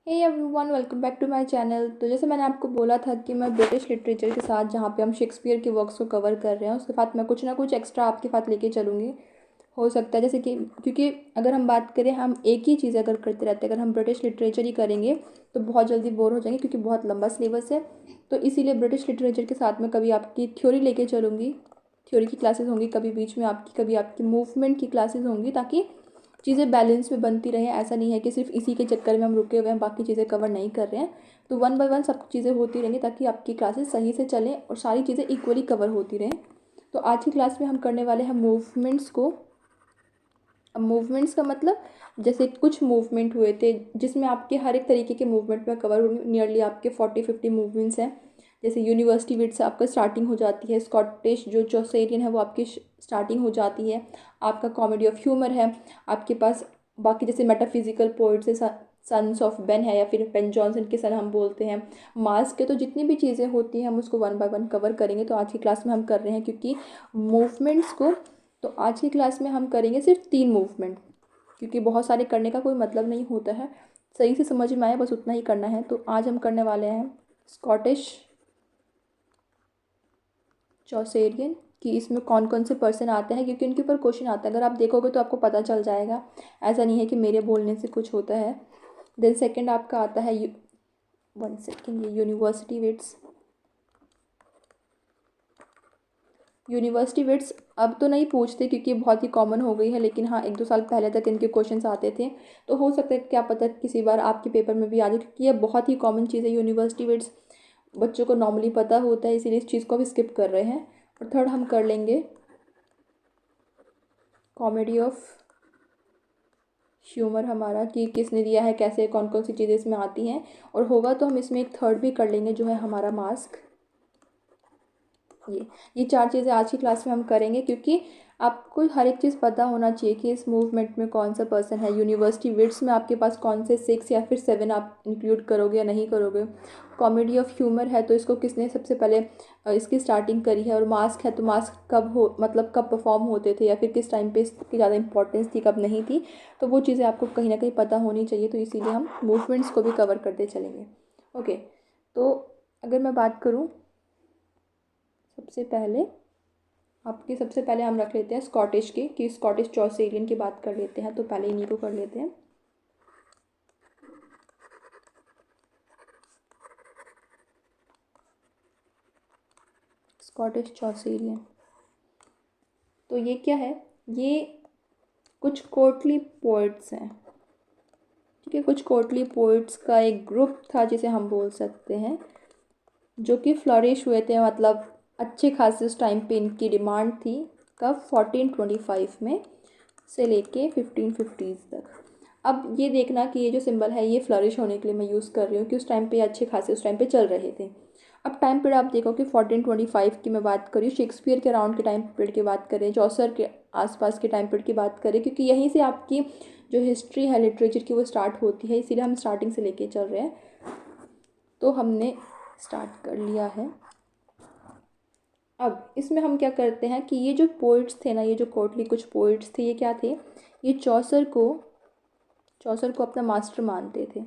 Hey everyone, welcome back to my channel. तो जैसे मैंने आपको बोला था कि मैं ब्रिटिश लिटरेचर के साथ जहाँ पे हम शेक्सपियर के वर्क्स को कवर कर रहे हैं उसके साथ मैं कुछ ना कुछ एक्स्ट्रा आपके साथ लेके चलूँगी। हो सकता है जैसे कि क्योंकि अगर हम बात करें, हम एक ही चीज़ अगर करते रहते हैं, अगर हम ब्रिटिश लिटरेचर ही करेंगे तो बहुत जल्दी बोर हो जाएंगे क्योंकि बहुत लंबा सिलेबस है। तो इसीलिए ब्रिटिश लिटरेचर के साथ में कभी आपकी थ्योरी लेके चलूँगी, थ्योरी की क्लासेस होंगी, कभी बीच में आपकी कभी आपकी मूवमेंट की क्लासेस होंगी, ताकि चीज़ें बैलेंस में बनती रहें। ऐसा नहीं है कि सिर्फ इसी के चक्कर में हम रुके हुए हैं, बाकी चीज़ें कवर नहीं कर रहे हैं। तो वन बाय वन सब चीज़ें होती रहेंगी ताकि आपकी क्लासेस सही से चलें और सारी चीज़ें इक्वली कवर होती रहें। तो आज की क्लास में हम करने वाले हैं मूवमेंट्स को। अब मूवमेंट्स का मतलब, जैसे कुछ मूवमेंट हुए थे जिसमें आपके हर एक तरीके के मूवमेंट में कवर होंगे। नियरली आपके 40-50 मूवमेंट्स हैं। जैसे यूनिवर्सिटी विट से आपका स्टार्टिंग हो जाती है, स्कॉटिश जो चौसेरियन है वो आपकी स्टार्टिंग हो जाती है, आपका कॉमेडी ऑफ ह्यूमर है आपके पास। बाकी जैसे मेटाफिजिकल पोइट्स है, सन्स ऑफ बेन है या फिर बेन जॉनसन के सन हम बोलते हैं, मास्क के। तो जितनी भी चीज़ें होती हैं हम उसको वन बाय वन कवर करेंगे। तो आज की क्लास में हम कर रहे हैं क्योंकि मूवमेंट्स को, तो आज की क्लास में हम करेंगे सिर्फ 3 मूवमेंट, क्योंकि बहुत सारे करने का कोई मतलब नहीं होता है। सही से समझ में आए बस उतना ही करना है। तो आज हम करने वाले हैं स्कॉटिश चौसेरियन कि इसमें कौन कौन से पर्सन आते हैं, क्योंकि उनके ऊपर क्वेश्चन आता है। अगर आप देखोगे तो आपको पता चल जाएगा, ऐसा नहीं है कि मेरे बोलने से कुछ होता है। देन सेकंड आपका आता है वन सेकेंड, ये यूनिवर्सिटी विट्स। यूनिवर्सिटी विट्स अब तो नहीं पूछते क्योंकि बहुत ही कॉमन हो गई है, लेकिन हाँ 1-2 साल पहले तक इनके क्वेश्चंस आते थे। तो हो सकता है क्या पता किसी बार आपके पेपर में भी आ जाए, क्योंकि ये बहुत ही कॉमन चीज़ है। यूनिवर्सिटी विट्स बच्चों को नॉर्मली पता होता है, इसीलिए इस चीज़ को भी स्किप कर रहे हैं। और थर्ड हम कर लेंगे कॉमेडी ऑफ ह्यूमर हमारा, कि किसने दिया है, कैसे, कौन कौन सी चीज़ें इसमें आती हैं। और होगा तो हम इसमें एक थर्ड भी कर लेंगे जो है हमारा मास्क। ये 4 चीज़ें आज की क्लास में हम करेंगे, क्योंकि आपको हर एक चीज़ पता होना चाहिए कि इस मूवमेंट में कौन सा पर्सन है। यूनिवर्सिटी विट्स में आपके पास कौन से 6 या फिर 7 आप इंक्लूड करोगे या नहीं करोगे। कॉमेडी ऑफ ह्यूमर है तो इसको किसने सबसे पहले इसकी स्टार्टिंग करी है। और मास्क है तो मास्क कब हो, मतलब कब परफॉर्म होते थे या फिर किस टाइम पे इसकी ज़्यादा इंपॉर्टेंस थी, कब नहीं थी। तो वो चीज़ें आपको कहीं ना कहीं पता होनी चाहिए, तो इसीलिए हम मूवमेंट्स को भी कवर करते चलेंगे। ओके, तो अगर मैं बात करूँ, सबसे पहले हम रख लेते हैं स्कॉटिश की, कि स्कॉटिश चौसेरियन की बात कर लेते हैं। तो पहले इन्हीं को कर लेते हैं। स्कॉटिश चौसेरियन, तो ये क्या है, ये कुछ कोर्टली पोइट्स हैं। ठीक है, कुछ कोर्टली पोइट्स का एक ग्रुप था जिसे हम बोल सकते हैं, जो कि फ्लरिश हुए थे, मतलब अच्छे खासे उस टाइम पे इनकी डिमांड थी। कब? 1425 में से लेके 1550s तक। अब ये देखना कि ये जो सिंबल है ये फ्लरिश होने के लिए मैं यूज़ कर रही हूँ कि उस टाइम पे अच्छे खासे उस टाइम पे चल रहे थे। अब टाइम पीरियड आप देखो कि 1425 की मैं बात करी, शेक्सपियर के अराउंड के टाइम पीरियड की बात करें, चौसर के आसपास के टाइम पीरियड की बात करें, क्योंकि यहीं से आपकी जो हिस्ट्री है लिटरेचर की वो स्टार्ट होती है, इसीलिए हम स्टार्टिंग से लेके चल रहे हैं। तो हमने स्टार्ट कर लिया है। अब इसमें हम क्या करते हैं कि ये जो पोइट्स थे ना, ये जो कोर्टली कुछ पोइट्स थे, ये क्या थे, ये चौसर को अपना मास्टर मानते थे।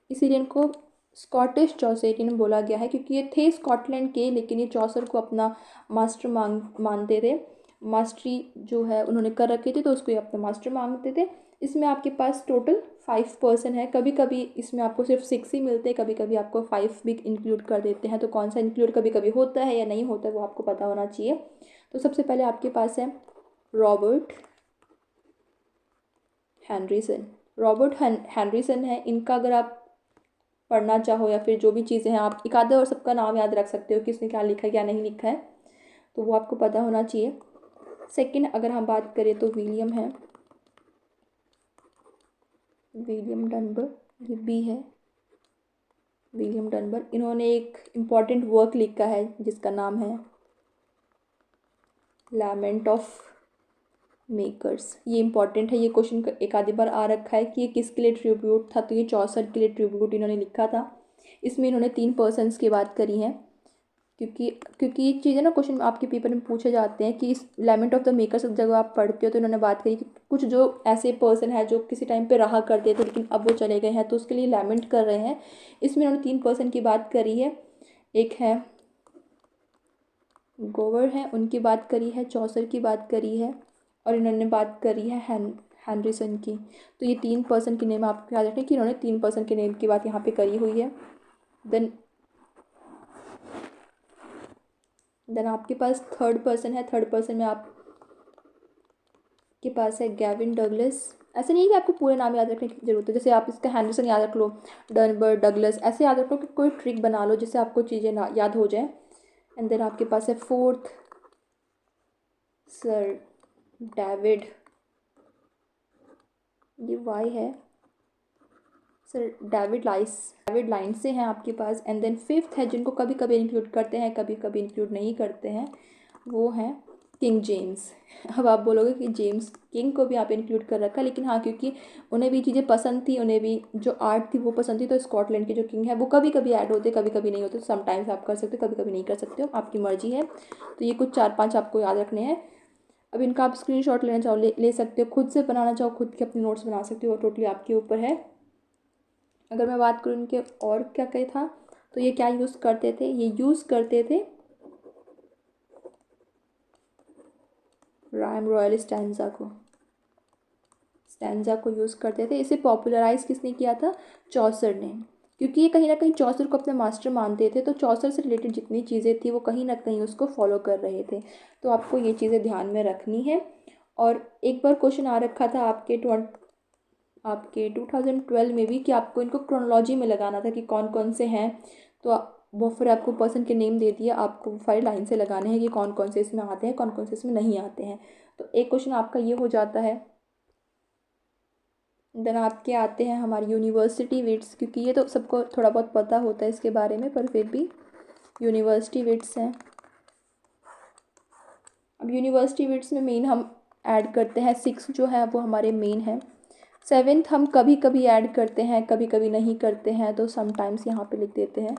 इसीलिए इनको स्कॉटिश चौसेरियन बोला गया है, क्योंकि ये थे स्कॉटलैंड के, लेकिन ये चौसर को अपना मास्टर मानते थे। मास्टरी जो है उन्होंने कर रखी थी तो उसको ये अपना मास्टर मानते थे। इसमें आपके पास टोटल 5 पर्सन है। कभी कभी इसमें आपको सिर्फ 6 ही मिलते हैं, कभी कभी आपको 5 भी इंक्लूड कर देते हैं। तो कौन सा इंक्लूड कभी कभी होता है या नहीं होता है वो आपको पता होना चाहिए। तो सबसे पहले आपके पास है रॉबर्ट हैनरीसन। रॉबर्ट हैनरीसन है, इनका अगर आप पढ़ना चाहो या फिर जो भी चीज़ें हैं, आप एक आधा और सबका नाम याद रख सकते हो, किसने क्या लिखा है क्या नहीं लिखा है, तो वो आपको पता होना चाहिए। सेकंड अगर हम बात करें तो विलियम है, विलियम डनबर, ये बी है, विलियम डनबर। इन्होंने एक इम्पॉर्टेंट वर्क लिखा है जिसका नाम है लैमेंट ऑफ मेकर्स। ये इंपॉर्टेंट है, ये क्वेश्चन एक आधी बार आ रखा है कि ये किसके लिए ट्रिब्यूट था, तो ये चौसर के लिए ट्रिब्यूट इन्होंने लिखा था। इसमें इन्होंने 3 पर्सन्स की बात करी है, क्योंकि क्योंकि ये चीज़ें ना क्वेश्चन आपके पेपर में पूछे जाते हैं कि इस लैमेंट ऑफ द मेकर्स जब आप पढ़ते हो तो इन्होंने बात करी कि कुछ जो ऐसे पर्सन है जो किसी टाइम पे रहा करते थे लेकिन अब वो चले गए हैं तो उसके लिए लैमेंट कर रहे हैं। इसमें इन्होंने 3 पर्सन की बात करी है। एक है गोवर है, उनकी बात करी है, चौसर की बात करी है और इन्होंने बात करी है हैंड्रिसन की। तो ये 3 पर्सन के नेम आपको याद रखें कि इन्होंने 3 पर्सन के नेम की बात यहाँ पे करी हुई है। देन आपके पास थर्ड पर्सन है। थर्ड पर्सन में आपके पास है गैविन डगलस। ऐसे नहीं है कि आपको पूरे नाम याद रखने की ज़रूरत है, जैसे आप इसका हैंडरसन याद रख लो, डनबर्ग, डगलस, ऐसे याद रख लो कि कोई ट्रिक बना लो जिससे आपको चीज़ें ना याद हो जाए। एंड देन आपके पास है फोर्थ सर डेविड, ये वाई है, सर डेविड लाइन से हैं आपके पास। एंड देन फिफ्थ है जिनको कभी कभी इंक्लूड करते हैं कभी कभी इंक्लूड नहीं करते हैं, वो हैं किंग जेम्स। अब आप बोलोगे कि जेम्स किंग को भी आप इंक्लूड कर रखा, लेकिन हाँ क्योंकि उन्हें भी चीज़ें पसंद थी, उन्हें भी जो आर्ट थी वो पसंद थी, तो स्कॉटलैंड के जो किंग है वो कभी कभी ऐड होते कभी कभी नहीं होते। समटाइम्स आप कर सकते हो, कभी कभी नहीं कर सकते हो, आपकी मर्जी है। तो ये कुछ 4-5 आपको याद रखने हैं। अब इनका आप स्क्रीनशॉट लेना चाहो ले सकते हो, खुद से बनाना चाहो खुद के अपने नोट्स बना सकते हो, टोटली आपके ऊपर है। अगर मैं बात करूँ इनके और क्या क्या था, तो ये क्या यूज़ करते थे, ये यूज़ करते थे राइम रॉयल स्टैंजा को यूज़ करते थे। इसे पॉपुलराइज किसने किया था, चौसर ने, क्योंकि ये कहीं ना कहीं चौसर को अपने मास्टर मानते थे, तो चौसर से रिलेटेड जितनी चीज़ें थी वो कहीं ना कहीं उसको फॉलो कर रहे थे। तो आपको ये चीज़ें ध्यान में रखनी है। और एक बार क्वेश्चन आ रखा था आपके 2012 में भी कि आपको इनको क्रोनोलॉजी में लगाना था कि कौन कौन से हैं। तो वो फिर आपको पर्सन के नेम दे दिया, आपको 5 लाइन से लगाने हैं कि कौन कौन से इसमें आते हैं कौन कौन से इसमें नहीं आते हैं। तो एक क्वेश्चन आपका ये हो जाता है। देन आपके आते हैं हमारी यूनिवर्सिटी वेट्स, क्योंकि ये तो सबको थोड़ा बहुत पता होता है इसके बारे में, पर फिर भी यूनिवर्सिटी वेट्स हैं। अब यूनिवर्सिटी वेट्स में मेन हम ऐड करते हैं 6 जो है वो हमारे मेन है। 7th हम कभी कभी ऐड करते हैं कभी कभी नहीं करते हैं, तो समटाइम्स यहाँ पे लिख देते हैं,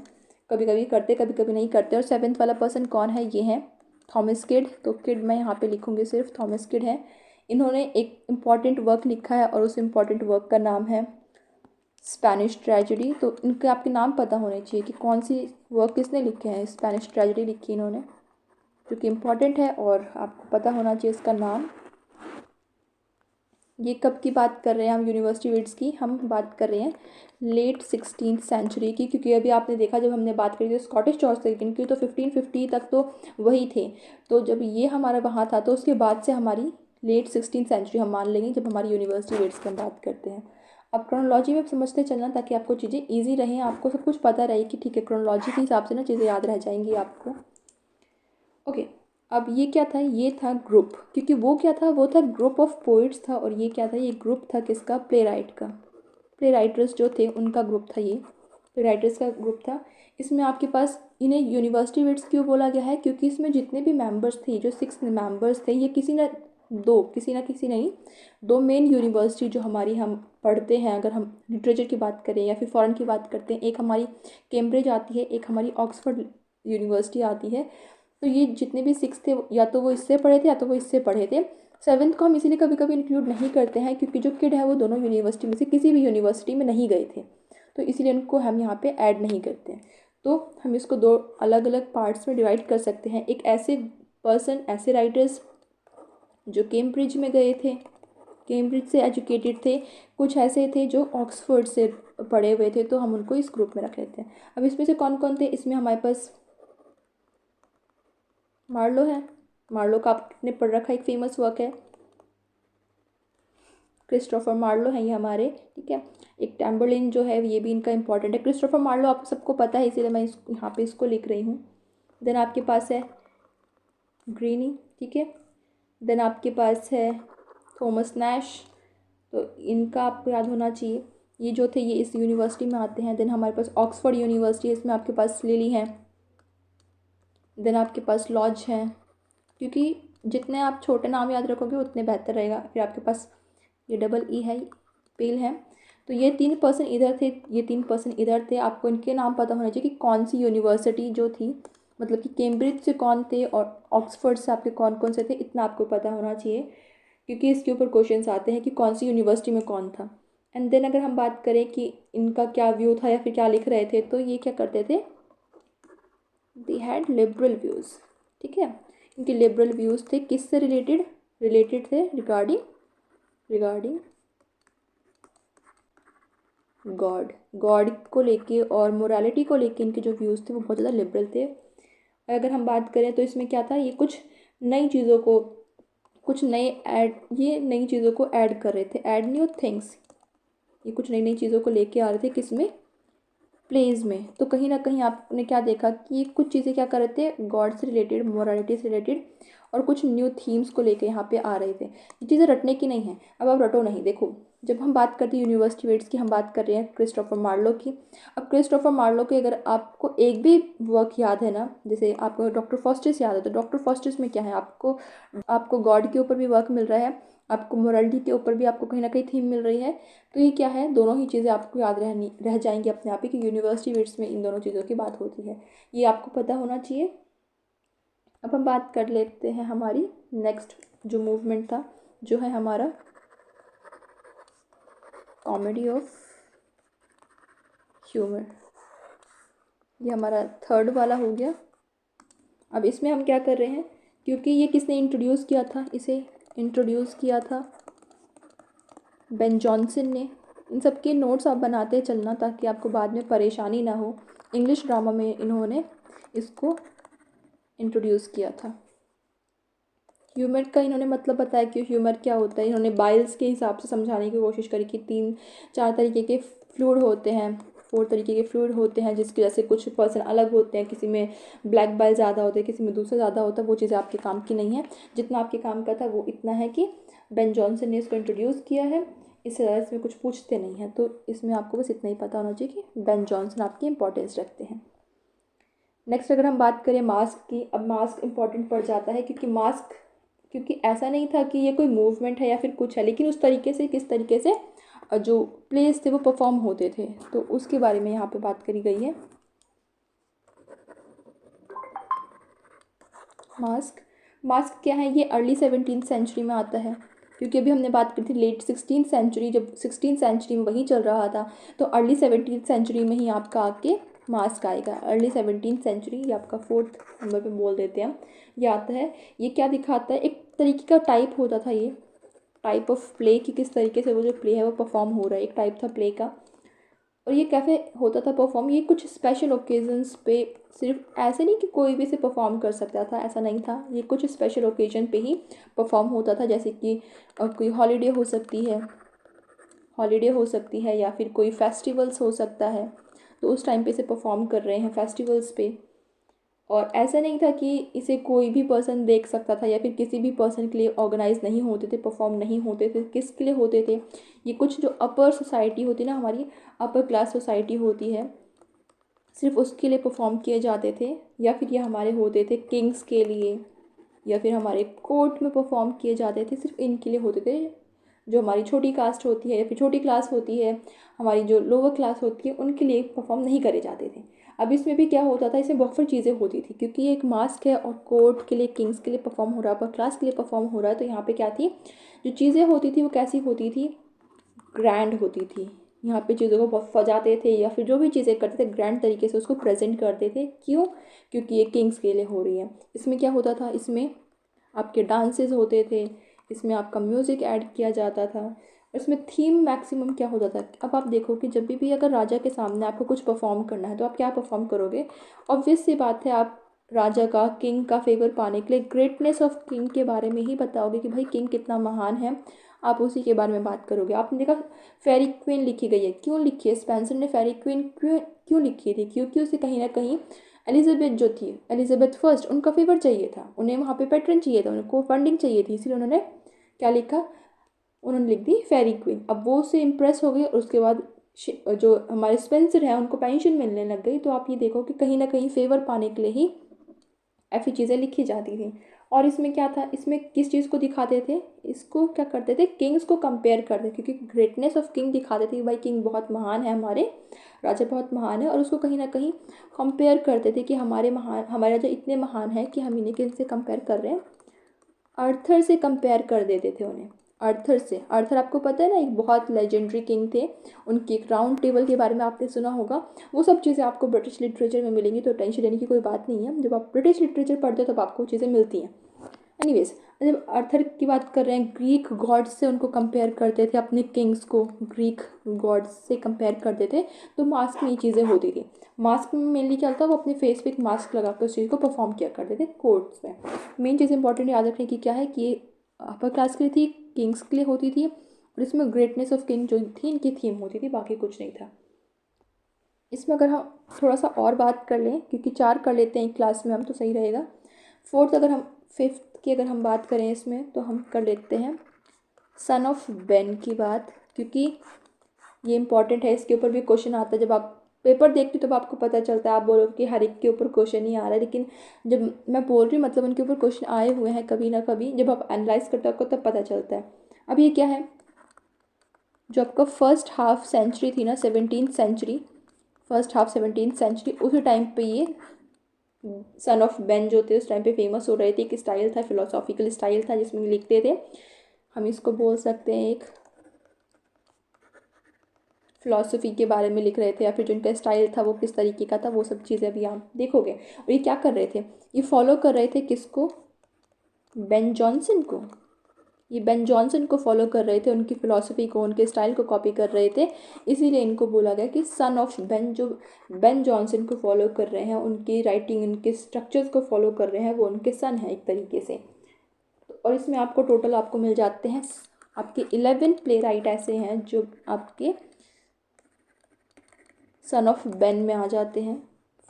कभी कभी करते कभी कभी नहीं करते। और 7th वाला पर्सन कौन है, ये है थॉमस किड। तो किड मैं यहाँ पे लिखूँगी, सिर्फ थॉमस किड है। इन्होंने एक इम्पॉर्टेंट वर्क लिखा है और उस इम्पॉर्टेंट वर्क का नाम है स्पेनिश ट्रेजेडी। तो इनके आपके नाम पता होने चाहिए कि कौन सी वर्क किसने लिखे हैं। स्पेनिश ट्रेजेडी लिखी इन्होंने, जो कि इम्पॉर्टेंट है और आपको पता होना चाहिए इसका नाम। ये कब की बात कर रहे हैं हम, यूनिवर्सिटी वेट्स की हम बात कर रहे हैं लेट 16th सेंचुरी की, क्योंकि अभी आपने देखा जब हमने बात करी थी स्कॉटिश चौसर की तो 1550 तक तो वही थे। तो जब ये हमारा वहाँ था तो उसके बाद से हमारी लेट 16th सेंचुरी हम मान लेंगे जब हमारी यूनिवर्सिटी वेट्स की हम बात करते हैं। अब क्रोनोलॉजी में समझते चलना ताकि आपको चीज़ें ईजी रहें, आपको सब कुछ पता रहे कि ठीक है क्रोनोलॉजी के हिसाब से ना चीज़ें याद रह जाएंगी आपको। ओके, अब ये क्या था, ये था ग्रुप, क्योंकि वो क्या था, वो था ग्रुप ऑफ पोइट्स था। और ये क्या था, ये ग्रुप था किसका, प्ले राइट का। प्ले राइटर्स जो थे उनका ग्रुप था, ये प्ले राइटर्स का ग्रुप था। इसमें आपके पास इन्हें यूनिवर्सिटी वेट्स क्यों बोला गया है, क्योंकि इसमें जितने भी मेंबर्स थे, जो 6 मेंबर्स थे, ये किसी ना किसी नहीं, 2 मेन यूनिवर्सिटी जो हमारी हम पढ़ते हैं, अगर हम लिटरेचर की बात करें या फिर फॉरेन की बात करते हैं, एक हमारी कैम्ब्रिज आती है, एक हमारी ऑक्सफोर्ड यूनिवर्सिटी आती है। तो ये जितने भी 6 थे या तो वो इससे पढ़े थे या तो वो इससे पढ़े थे। 7th को हम इसीलिए कभी कभी इंक्लूड नहीं करते हैं क्योंकि जो किड है वो दोनों यूनिवर्सिटी में से किसी भी यूनिवर्सिटी में नहीं गए थे, तो इसीलिए उनको हम यहाँ पे ऐड नहीं करते हैं। तो हम इसको 2 अलग अलग पार्ट्स में डिवाइड कर सकते हैं। एक ऐसे पर्सन, ऐसे राइटर्स जो कैम्ब्रिज में गए थे, कैम्ब्रिज से एजुकेटेड थे, कुछ ऐसे थे जो ऑक्सफोर्ड से पढ़े हुए थे, तो हम उनको इस ग्रुप में रख लेते हैं। अब इसमें से कौन कौन थे, इसमें हमारे पास मार्लो है। मार्लो का आपने पढ़ रखा एक फेमस वर्क है, क्रिस्टोफर मार्लो है ये हमारे, ठीक है। एक टैम्बरलिन जो है ये भी इनका इंपॉर्टेंट है। क्रिस्टोफर मार्लो आप सबको पता है इसीलिए मैं यहाँ पे इसको लिख रही हूँ। देन आपके पास है ग्रीनी, ठीक है। देन आपके पास है थॉमस नैश, तो इनका आपको याद होना चाहिए, ये जो थे ये इस यूनिवर्सिटी में आते हैं। देन हमारे पास ऑक्सफोर्ड यूनिवर्सिटी है, इसमें आपके पास लिली है। देन आपके पास लॉज है, क्योंकि जितने आप छोटे नाम याद रखोगे उतने बेहतर रहेगा। फिर आपके पास ये डबल ई है, पेल है। तो ये 3 पर्सन इधर थे, ये 3 पर्सन इधर थे। आपको इनके नाम पता होना चाहिए कि कौन सी यूनिवर्सिटी जो थी मतलब कि कैम्ब्रिज से कौन थे और ऑक्सफोर्ड से आपके कौन कौन से थे, इतना आपको पता होना चाहिए, क्योंकि इसके ऊपर क्वेश्चंस आते हैं कि कौन सी यूनिवर्सिटी में कौन था। एंड देन अगर हम बात करें कि इनका क्या व्यू था या फिर क्या लिख रहे थे, तो ये क्या करते थे, दे हैड लिबरल व्यूज़। ठीक है, इनके लिबरल व्यूज़ थे, किससे रिलेटेड, रिलेटेड थे रिगार्डिंग रिगार्डिंग गॉड, गॉड को लेके और मोरालिटी को लेके इनके जो व्यूज़ थे वो बहुत ज़्यादा लिबरल थे। और अगर हम बात करें तो इसमें क्या था, ये कुछ नई चीज़ों को, कुछ नए ऐड, ये नई चीज़ों को ऐड कर रहे थे, ऐड न्यू थिंग्स, ये कुछ नई नई चीज़ों को लेके आ रहे थे, किसमें, प्लेज में। तो कहीं ना कहीं आपने क्या देखा कि ये कुछ चीज़ें क्या कर रहे थे, गॉड से रिलेटेड, मोरालिटी से रिलेटेड, और कुछ न्यू थीम्स को लेके यहाँ पे आ रहे थे। ये चीज़ें रटने की नहीं है, अब आप रटो नहीं। देखो, जब हम बात करते हैं यूनिवर्सिटी वेट्स की, हम बात कर रहे हैं क्रिस्टोफर मार्लो की। अब क्रिस्टोफर मार्लो के अगर आपको एक भी वर्क याद है ना, जैसे आपको डॉक्टर फॉस्टिस याद है, तो डॉक्टर फॉस्टिस में क्या है, आपको आपको गॉड के ऊपर भी वर्क मिल रहा है, आपको मोरालिटी के ऊपर भी आपको कहीं ना कहीं थीम मिल रही है। तो ये क्या है, दोनों ही चीज़ें आपको याद रह जाएंगी अपने आप ही कि यूनिवर्सिटी वेट्स में इन दोनों चीज़ों की बात होती है, ये आपको पता होना चाहिए। अब हम बात कर लेते हैं हमारी नेक्स्ट जो मूवमेंट था, जो है हमारा कॉमेडी ऑफ ह्यूमर। ये हमारा थर्ड वाला हो गया। अब इसमें हम क्या कर रहे हैं, क्योंकि ये किसने इंट्रोड्यूस किया था, इसे इंट्रोड्यूस किया था बेन जॉनसन ने। इन सब के नोट्स आप बनाते चलना ताकि आपको बाद में परेशानी ना हो। इंग्लिश ड्रामा में इन्होंने इसको इंट्रोड्यूस किया था। ह्यूमर का इन्होंने मतलब बताया कि ह्यूमर क्या होता है। इन्होंने बाइल्स के हिसाब से समझाने की कोशिश करी कि 3-4 तरीके के फ्लूइड होते हैं, 4 तरीके के फ्लूइड होते हैं, जिसकी वजह से कुछ पर्सन अलग होते हैं, किसी में ब्लैक बाइल ज़्यादा होते हैं, किसी में दूसरा ज़्यादा होता है। वो चीज़ें आपके काम की नहीं है, जितना आपके काम का था वो इतना है कि बेन जॉनसन ने इसको इंट्रोड्यूस किया है। इसमें कुछ पूछते नहीं हैं, तो इसमें आपको बस इतना ही पता होना चाहिए कि बेन जॉनसन आपकी इंपॉर्टेंस रखते हैं। नेक्स्ट अगर हम बात करें मास्क की, अब मास्क इंपॉर्टेंट पड़ जाता है क्योंकि मास्क, क्योंकि ऐसा नहीं था कि ये कोई मूवमेंट है या फिर कुछ है, लेकिन उस तरीके से, किस तरीके से जो प्लेस थे वो परफॉर्म होते थे, तो उसके बारे में यहाँ पे बात करी गई है। मास्क, मास्क क्या है, ये अर्ली 17th सेंचुरी में आता है, क्योंकि अभी हमने बात करी थी लेट 16th सेंचुरी, जब 16th सेंचुरी में वही चल रहा था, तो अर्ली 17th सेंचुरी में ही आपका आके मास्क आएगा। अर्ली 17th सेंचुरी, ये आपका 4th नंबर पे बोल देते हैं, ये आता है। ये क्या दिखाता है, एक तरीके का टाइप होता था, ये टाइप ऑफ प्ले कि किस तरीके से वो जो प्ले है वो परफॉर्म हो रहा है, एक टाइप था प्ले का। और ये कैसे होता था परफॉर्म, ये कुछ स्पेशल ओकेजन्स पे, सिर्फ ऐसे नहीं कि कोई भी इसे परफॉर्म कर सकता था, ऐसा नहीं था, ये कुछ स्पेशल ओकेजन पे ही परफॉर्म होता था। जैसे कि कोई हॉलीडे हो सकती है, हॉलीडे हो सकती है, या फिर कोई फेस्टिवल्स हो सकता है, तो उस टाइम पे इसे परफॉर्म कर रहे हैं फेस्टिवल्स पे। और ऐसा नहीं था कि इसे कोई भी पर्सन देख सकता था, या फिर किसी भी पर्सन के लिए ऑर्गेनाइज नहीं होते थे, परफॉर्म नहीं होते थे। किसके लिए होते थे, ये कुछ जो अपर सोसाइटी होती ना, हमारी अपर क्लास सोसाइटी होती है, सिर्फ उसके लिए परफॉर्म किए जाते थे। या फिर ये हमारे होते थे किंग्स के लिए, या फिर हमारे कोर्ट में परफॉर्म किए जाते थे, सिर्फ इनके लिए होते थे। जो हमारी छोटी कास्ट होती है या फिर छोटी क्लास होती है, हमारी जो लोअर क्लास होती है, उनके लिए परफॉर्म नहीं करे जाते थे। अब इसमें भी क्या होता था, इसमें बहुत सारी चीज़ें होती थी, क्योंकि ये एक मास्क है और कोर्ट के लिए, किंग्स के लिए परफॉर्म हो रहा है, अपर क्लास के लिए परफॉर्म हो रहा है। तो यहाँ पे क्या थी, जो चीज़ें होती थी वो कैसी होती थी, ग्रैंड होती थी। यहाँ पे चीज़ों को बहुत सजाते थे, या फिर जो भी चीज़ें करते थे ग्रैंड तरीके से उसको प्रेजेंट करते थे। क्यों, क्योंकि ये किंग्स के लिए हो रही है। इसमें क्या होता था, इसमें आपके डांसेस होते थे, इसमें आपका म्यूज़िक ऐड किया जाता था। इसमें थीम मैक्सिमम क्या होता था, अब आप देखो कि जब भी अगर राजा के सामने आपको कुछ परफॉर्म करना है, तो आप क्या परफॉर्म करोगे, ऑब्वियस सी बात है, आप राजा का, किंग का फेवर पाने के लिए ग्रेटनेस ऑफ किंग के बारे में ही बताओगे कि भाई किंग कितना महान है, आप उसी के बारे में बात करोगे। आपने देखा फेरी क्वीन लिखी गई है, क्यों लिखी है, स्पेंसर ने फेरी क्वीन क्यों क्यों लिखी थी, क्योंकि उसे कहीं ना कहीं एलिजाबेथ जो थी, एलिजाबेथ फर्स्ट, उनका फेवर चाहिए था, उन्हें वहाँ पे पैटर्न चाहिए था, उनको फंडिंग चाहिए थी, इसलिए उन्होंने क्या लिखा, उन्होंने लिख दी फेरी क्वीन। अब वो उससे इम्प्रेस हो गई, और उसके बाद जो हमारे स्पेंसर हैं उनको पेंशन मिलने लग गई। तो आप ये देखो कि कहीं ना कहीं फेवर पाने के लिए ही ऐसी चीज़ें लिखी जाती थी। और इसमें क्या था, इसमें किस चीज़ को दिखाते थे, इसको क्या करते थे, किंग्स को कंपेयर करते, क्योंकि ग्रेटनेस ऑफ किंग दिखाते थे कि भाई किंग बहुत महान है, हमारे राजा बहुत महान है, और उसको कहीं ना कहीं कंपेयर करते थे कि हमारे राजा इतने महान हैं कि हम इन्हें किनसे कंपेयर कर रहे हैं, आर्थर से कंपेयर कर देते थे उन्हें। आर्थर आपको पता है ना, एक बहुत लेजेंडरी किंग थे। उनकी एक राउंड टेबल के बारे में आपने सुना होगा। वो सब चीज़ें आपको ब्रिटिश लिटरेचर में मिलेंगी, तो टेंशन लेने की कोई बात नहीं है। जब आप ब्रिटिश लिटरेचर पढ़ते हो तब आपको चीज़ें मिलती हैं। एनीवेज, जब आर्थर की बात कर रहे हैं, ग्रीक गॉड्स से उनको कंपेयर करते थे, अपने किंग्स को ग्रीक गॉड्स से कंपेयर करते थे। तो मास्क में ये चीज़ें होती थी। मास्क में मेनली क्या होता है, वो अपने फेस पे एक मास्क लगा कर उस चीज़ को परफॉर्म किया करते थे कोर्ट्स में। मेन चीज़ इंपॉर्टेंट याद रखने की क्या है कि ये अपर क्लास के लिए थी, किंग्स के लिए होती थी, और इसमें ग्रेटनेस ऑफ किंग जो थी इनकी थीम होती थी, बाकी कुछ नहीं था। इसमें अगर हम थोड़ा सा और बात कर लें, क्योंकि 4 कर लेते हैं एक क्लास में हम, तो सही रहेगा। फिफ्थ की अगर हम बात करें इसमें, तो हम कर लेते हैं सन ऑफ बेन की बात, क्योंकि ये इंपॉर्टेंट है। इसके ऊपर भी क्वेश्चन आता है। जब आप पेपर देखते हो तब आपको पता चलता है, आप बोलो कि हर एक के ऊपर क्वेश्चन ही आ रहा है, लेकिन जब मैं बोल रही हूँ मतलब उनके ऊपर क्वेश्चन आए हुए हैं कभी ना कभी, जब आप एनालाइज करते हो आपको तब पता चलता है। अब ये क्या है, जो आपका फर्स्ट हाफ सेंचुरी थी ना, 17th century, first half 17th century, उसी टाइम पे ये सन ऑफ बेन जो थे उस टाइम पे फेमस हो रहे थे। एक स्टाइल था, फिलोसॉफिकल स्टाइल था जिसमें लिखते थे। हम इसको बोल सकते हैं एक फ़िलासफ़ी के बारे में लिख रहे थे, या फिर जो इनका स्टाइल था वो किस तरीके का था, वो सब चीज़ें अभी आप देखोगे। और ये क्या कर रहे थे, ये फॉलो कर रहे थे किसको, बेन जॉनसन को। ये बेन जॉनसन को फॉलो कर रहे थे, उनकी फ़िलासफ़ी को, उनके स्टाइल को कॉपी कर रहे थे। इसीलिए इनको बोला गया कि सन ऑफ बेन। जो बेन जॉनसन को फॉलो कर रहे हैं, उनकी राइटिंग, उनके स्ट्रक्चर्स को फॉलो कर रहे हैं, वो उनके सन हैं एक तरीके से। और इसमें आपको टोटल आपको मिल जाते हैं आपके 11 प्ले राइट ऐसे हैं जो आपके सन ऑफ बेन में आ जाते हैं।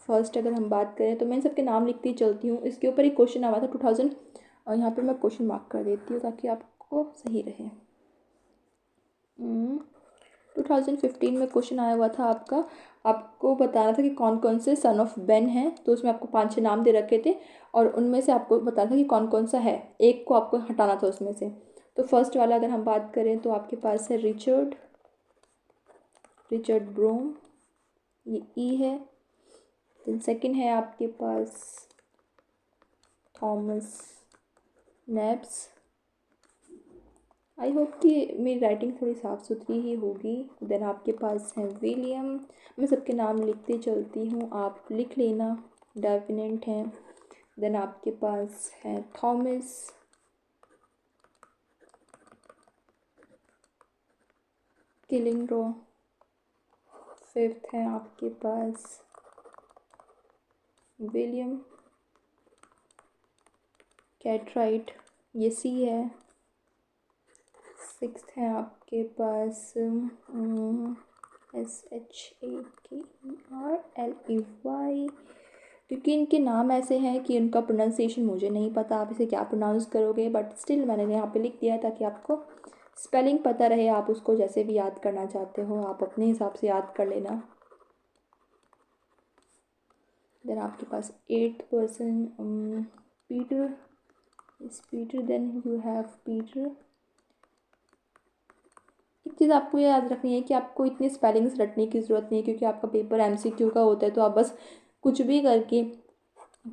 फर्स्ट अगर हम बात करें तो मैं सबके नाम लिखती चलती हूँ। इसके ऊपर एक क्वेश्चन आया था 2000, और यहाँ पे मैं क्वेश्चन मार्क कर देती हूँ ताकि आपको सही रहे। 2015 में क्वेश्चन आया हुआ था आपका, आपको बताना था कि कौन कौन से सन ऑफ बेन हैं। तो उसमें आपको 5-6 नाम दे रखे थे, और उनमें से आपको बताना था कि कौन कौन सा है, एक को आपको हटाना था उसमें से। तो फर्स्ट वाला अगर हम बात करें तो आपके पास है रिचर्ड ब्रोम, ये ई है। देन सेकंड है आपके पास थॉमस नेब्स। आई होप कि मेरी राइटिंग थोड़ी साफ़ सुथरी ही होगी। देन आपके पास है विलियम, मैं सबके नाम लिखते चलती हूँ, आप लिख लेना, डेफिनेंट हैं। देन आपके पास है थॉमस, किलिंग्रो। फिफ्थ है आपके पास विलियम कैटराइट, ये सी है। सिक्स्थ है आपके पास SHAKERLEY, क्योंकि इनके नाम ऐसे हैं कि उनका प्रोनाउंसिएशन मुझे नहीं पता, आप इसे क्या प्रोनाउंस करोगे, बट स्टिल मैंने यहाँ पे लिख दिया है ताकि आपको स्पेलिंग पता रहे। आप उसको जैसे भी याद करना चाहते हो आप अपने हिसाब से याद कर लेना। देन आपके पास 8th पर्सन पीटर, इस Peter, then you have Peter. एक चीज़ आपको याद रखनी है कि आपको इतनी स्पेलिंग्स रटने की ज़रूरत नहीं है, क्योंकि आपका पेपर MCQ का होता है। तो आप बस कुछ भी करके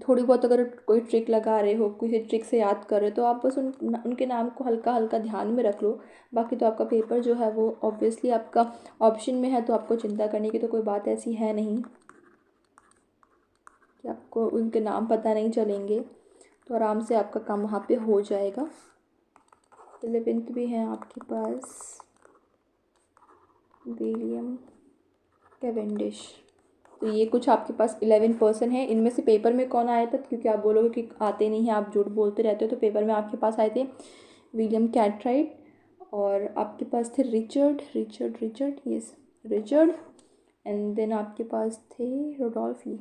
थोड़ी बहुत अगर कोई ट्रिक लगा रहे हो, किसी ट्रिक से याद कर रहे हो, तो आप बस उनके नाम को हल्का हल्का ध्यान में रख लो। बाकी तो आपका पेपर जो है वो ऑब्वियसली आपका ऑप्शन में है, तो आपको चिंता करने की तो कोई बात ऐसी है नहीं कि आपको उनके नाम पता नहीं चलेंगे। तो आराम से आपका काम वहाँ पे हो जाएगा। 11th भी है आपके पास विलियम कैवेंडिश। तो ये कुछ आपके पास 11 पर्सन है। इनमें से पेपर में कौन आया था, क्योंकि आप बोलोगे कि आते नहीं हैं, आप झूठ बोलते रहते हो, तो पेपर में आपके पास आए थे विलियम कैटराइट, और आपके पास थे Richard yes Richard, and then आपके पास थे रोडोल्फ ली।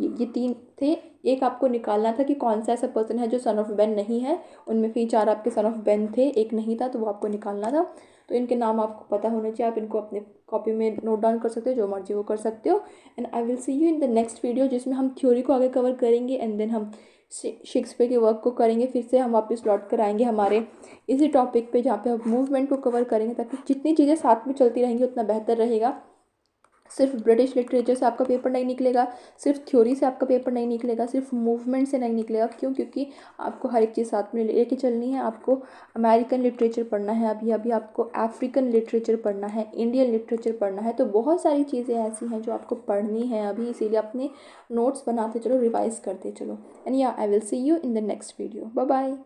ये 3 थे। एक आपको निकालना था कि कौन सा ऐसा पर्सन है जो सन ऑफ बेन नहीं है। उनमें से 4 आपके सन ऑफ बेन थे, एक नहीं था, तो वो आपको निकालना था। तो इनके नाम आपको पता होने चाहिए। आप इनको अपने कॉपी में नोट डाउन कर सकते हो, जो मर्जी वो कर सकते हो। And I will see you in the next video, जिसमें हम थ्योरी को आगे कवर करेंगे एंड देन हम शेक्सपियर के वर्क को करेंगे। फिर से हम वापस लौट कर आएंगे हमारे इसी टॉपिक पे, जहाँ पे हम मूवमेंट को कवर करेंगे, ताकि जितनी चीज़ें साथ में चलती रहेंगी उतना बेहतर रहेगा। सिर्फ ब्रिटिश लिटरेचर से आपका पेपर नहीं निकलेगा, सिर्फ थ्योरी से आपका पेपर नहीं निकलेगा, सिर्फ मूवमेंट से नहीं निकलेगा। क्यों? क्योंकि आपको हर एक चीज़ साथ में लेके चलनी है। आपको अमेरिकन लिटरेचर पढ़ना है, अभी अभी आपको अफ्रीकन लिटरेचर पढ़ना है, इंडियन लिटरेचर पढ़ना है। तो बहुत सारी चीज़ें ऐसी हैं जो आपको पढ़नी है अभी, इसीलिए अपने नोट्स बनाते चलो, रिवाइज करते चलो। एंड या I will see you in the next video. Bye bye.